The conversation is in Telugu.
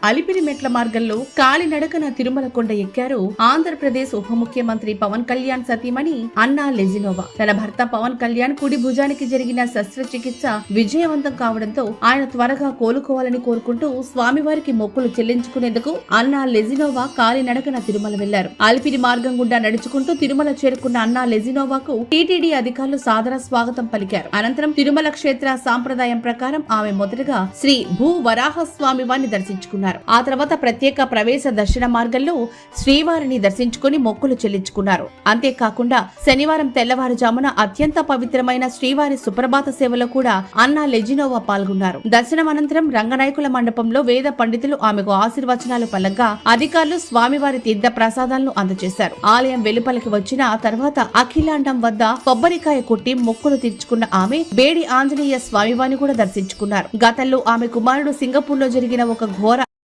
అలిపిరి మెట్ల మార్గంలో కాలినడకన తిరుమల కొండ ఎక్కారు ఆంధ్రప్రదేశ్ ఉప ముఖ్యమంత్రి పవన్ కళ్యాణ్ సతీమణి అన్నా లెజినోవా. తన భర్త పవన్ కళ్యాణ్ కుడి భుజానికి జరిగిన శస్త్రచికిత్స విజయవంతం కావడంతో ఆయన త్వరగా కోలుకోవాలని కోరుకుంటూ స్వామివారికి మొక్కులు చెల్లించుకునేందుకు అన్నా లెజినోవా కాలినడకన తిరుమల వెళ్లారు. అలిపిరి మార్గం గుండా నడుచుకుంటూ తిరుమల చేరుకున్న అన్నా లెజినోవాకు టీటీడీ అధికారులు సాదర స్వాగతం పలికారు. అనంతరం తిరుమల క్షేత్ర సాంప్రదాయం ప్రకారం ఆమె మొదటగా శ్రీ భూ వరాహ స్వామి వారిని దర్శించుకున్నారు. ఆ తర్వాత ప్రత్యేక ప్రవేశ దర్శన మార్గంలో శ్రీవారిని దర్శించుకుని మొక్కులు చెల్లించుకున్నారు. అంతేకాకుండా శనివారం తెల్లవారుజామున అత్యంత పవిత్రమైన శ్రీవారి సుప్రభాత సేవలో కూడా అన్నా లెజినోవా పాల్గొన్నారు. దర్శనం అనంతరం రంగనాయకుల మండపంలో వేద పండితులు ఆమెకు ఆశీర్వచనాలు పలకగా అధికారులు స్వామివారి తీర్థ ప్రసాదాలను అందజేశారు. ఆలయం వెలుపలికి వచ్చిన తర్వాత అఖిలాండం వద్ద కొబ్బరికాయ కొట్టి మొక్కులు తీర్చుకున్న ఆమె బేడి ఆంజనేయ స్వామివారిని కూడా దర్శించుకున్నారు. గతంలో ఆమె కుమారుడు సింగపూర్ లో జరిగిన ఒక